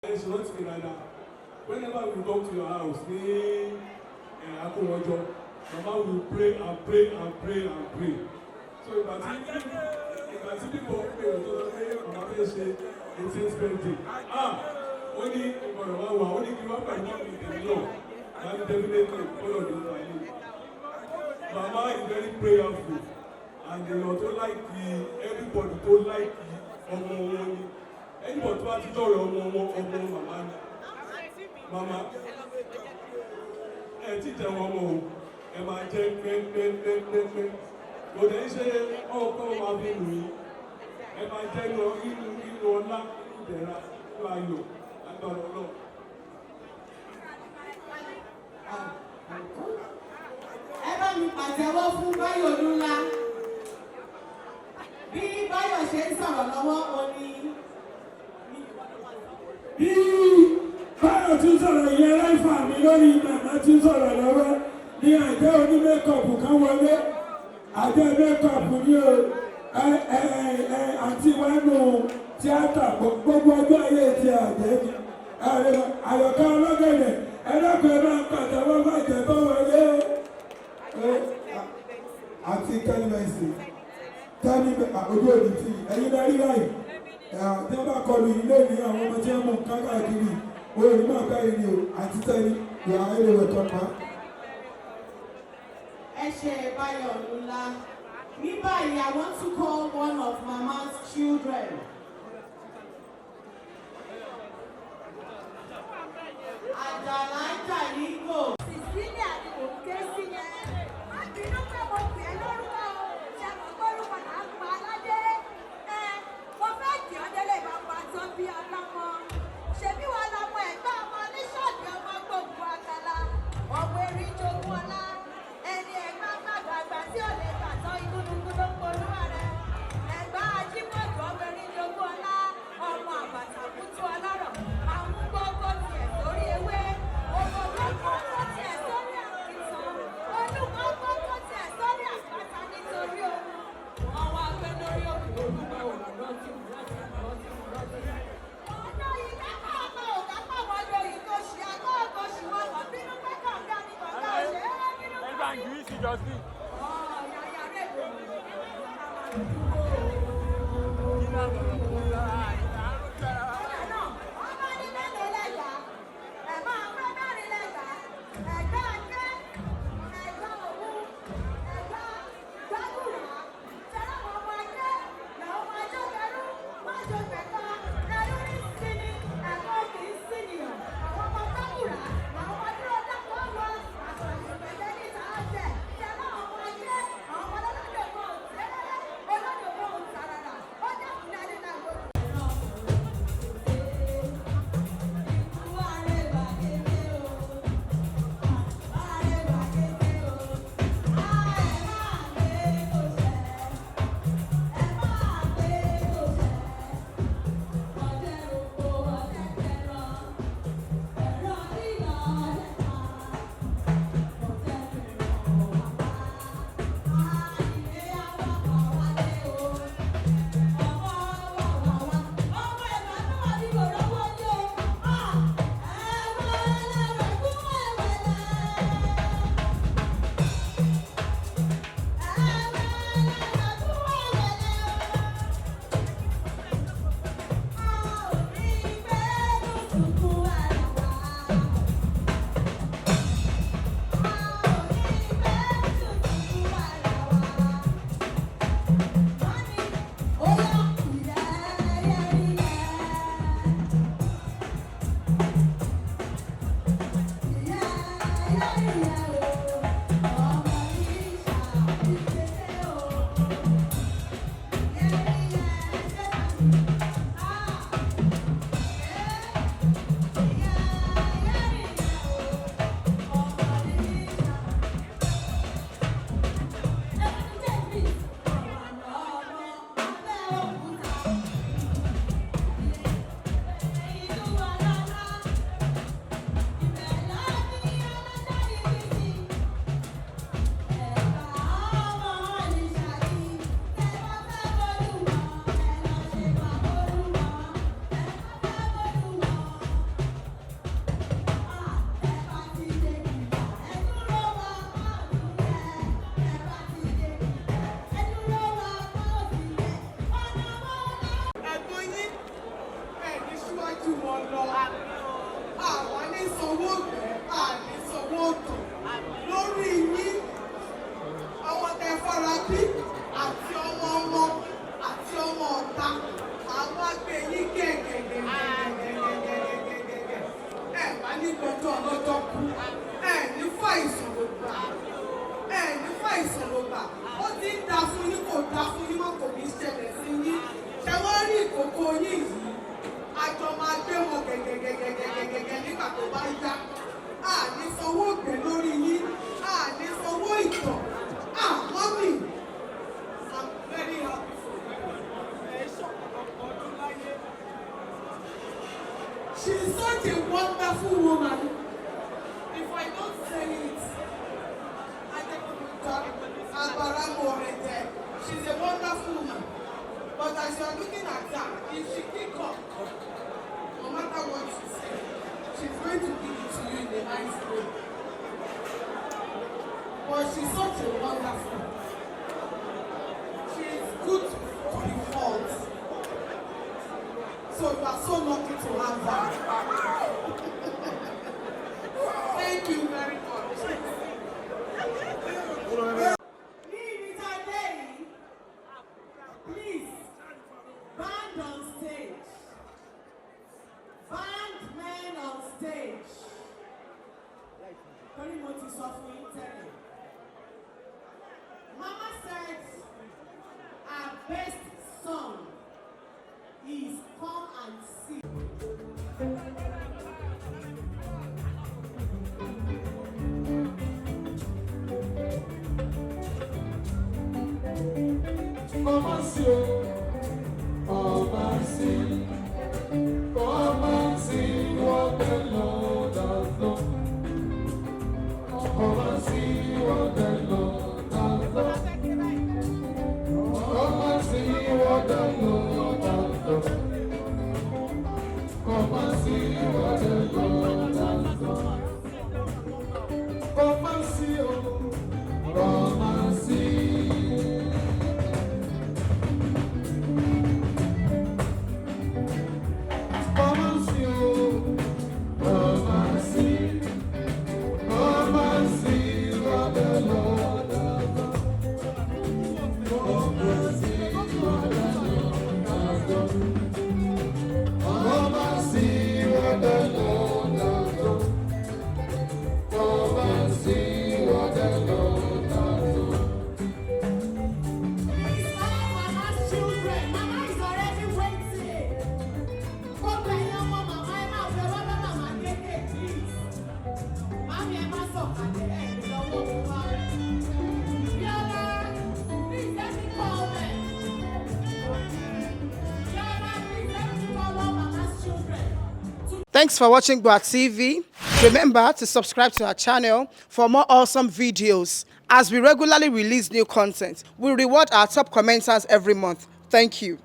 Whenever we come to your house, Mama will pray and pray and pray and pray. So if I see people pray, Mama will say, it's his birthday. Only give up and not be the law. And definitely follow the law. Mama is very prayerful. And they also like everybody to like Ogogo. Anybody to have to tell Ogogo, Mama. Teacher Ogogo. Ẹ máa jẹ́ pẹ́pẹ́pẹ́pẹ́. Kò dẹ̀ ṣe ọkọ̀ máa fi lù yín. Ẹ máa jẹ́ inú ọlá, ìdẹ̀ra, inú ayọ̀, agbára Ọlọ́run. Ẹ bá mi pàtẹ́wọ́ fún Báyọ̀ Olúńlá. Bí Báyọ̀ ṣe ń sọ̀rọ̀ lọ́wọ́, ó ní. Bí Báyọ̀ tún sọ̀rọ̀ ìyẹn láìfà mi lórí màmá tún sọ̀rọ̀ lọ́wọ́. Ní àjẹ́ oní mẹ́kọ̀pù kan wọlé, àjẹ́ mẹ́kọ̀pù ní o, àti wánú tíátà gbogbo ọjọ́ ayé ti àjẹ́ ni. Àyọ̀ká ọlọ́gẹ̀dẹ̀, ẹlẹ́kọ̀ọ́ máa ń pàtàkì bàjẹ́ bọ́ wọlé. Àti Teni Benson, ojú òní tí ẹ̀yin bá rí báyìí, tí wọ́n bá kọlu ilé ní àwọn ọmọ tí wọ́n mú káàkiri, orí máa bá ẹni o, àti Teni, ìyá ẹ̀rọ ẹ̀tọ́ pa. Ẹ ṣé Báyọ̀ Olúńlá. Ní báyìí, I want to call one of Mama's children. Àjàlá Jàríkò. Cecilia ni mò ń ké sí yẹn. Má bínú pé mo pè é lórúkọ o. Ṣé mo gbórúkọ náà pa aládé? Mo fẹ́ kí ọ́ délé bàbá tó bí ọlọ́mọ. Ṣebí wọn lọmọ ẹ̀gbọ́n ọmọ oníṣọ́ọ̀bì ọmọ gbogbo àkàlà. Ọmọ erin jogún ọlá. Ẹni ẹ̀gbọ́n gbàgbàgbà tí ò lè gbàtọ́ igúnnugún ló polúwa rẹ̀. Ẹ̀gbọ́n ajímọ̀jọ́ ọmọ erin jogún ọlá. Ọmọ àbàtà kútú ọlọ́rọ̀. Àwọn gbogbo tiẹ̀ sórí ewé. Ògògó gbogbo tiẹ̀ sórí àkìtàn. Olúkọ́ gbogbo tiẹ̀ sórí àpáta nítorí ohun. Ọwọ́ agbẹ́ lórí òkè olúmọ òwúrọ̀ tí mo rántí. Ọ̀nà yìí kápá ọmọ ògá pàwọ́ lóyìn tó ṣe àgọ́ ọ̀gọ́ ṣùgbọ́n wọ́n bínú pé kọ̀ọ̀gá ni kọ̀ọ̀gá ṣe é bínú pé. Yàyà rẹ̀ lò ó. Ọmọ ní mélòó lẹ́gbàá? Ẹ̀gbọ́n ọmọ mẹ́rin lẹ́gbàá. Ẹ̀gbọ́n Akẹ́, ẹ̀gbọ́n Òwu, ẹ̀gbọ́n Gbàgùrà. Tẹ̀lé àwọn ọmọ Akẹ́, làwọn ọmọ Ajọ́gẹrú, Májọ̀gbẹ̀kọ, ẹrú rí síni, ẹ̀kọ́ kì í sínìyàn. Àwọn ọmọ Gbàgùrà, làwọn ọmọ dúró dákọ̀ lọ, àtọ̀yìn ìgbẹ́jẹ́ níta ọ̀jẹ̀. Tẹ̀lé àwọn ọmọ Akẹ́, àwọn ọmọ olódòdó òtẹ́lẹ̀, olódòdó òtàràrà. Ó dẹ́kun dáadé náà wọn lọ. Àwọn ní sanwó ọ̀gbẹ́, àní sanwó ọ̀tọ̀. Lórí yín, ọmọ tẹ fara bí àti ọmọ ọmọ àti ọmọ ọ̀tá. Àwọn àgbẹ̀ yín gẹ̀gẹ̀gẹ̀gẹ̀gẹ̀gẹ̀gẹ̀gẹ̀gẹ̀gẹ̀. Ẹ bá ní gbọ́dọ̀ ọlọ́jọ́ kú. Ẹ ní fàìsàn ló gbà. Ẹ ní fàìsàn ló gbà. Ó ti ń da fún yín kò da fún yín mọ́ kò ní ṣẹlẹ̀ sí yín. Ṣé wọ́n rí ìkòkò yín yìí? Àjọ máa gbé wọn gẹ̀gẹ̀gẹ̀gẹ̀gẹ̀gẹ̀ nígbà tó bá yá. Àní sanwó ògbé lórí yín. Àní sanwó ìtọ̀. Mọ́mì, I'm very happy for you. She's such a wonderful woman. If I don't say it, she's a wonderful woman. But as you are looking at her, if she pick up, no matter what she says, she's going to give it to you in a nice way. But she's such a wonderful. She's good to be fault. So you are so lucky to have her. Thank you very much. Please, band on stage. Band men on stage. Very much is suffering. Mama said our best song is Come and See. Come and see, come and see, come and see what the Lord has done. Come and see what the Lord has done. Come and see what the Lord has done. Come and see what the Lord has done. Come and see, come and see. Thanks for watching GboahTv. Remember to subscribe to our channel for more awesome videos. As we regularly release new content, we reward our top commenters every month. Thank you.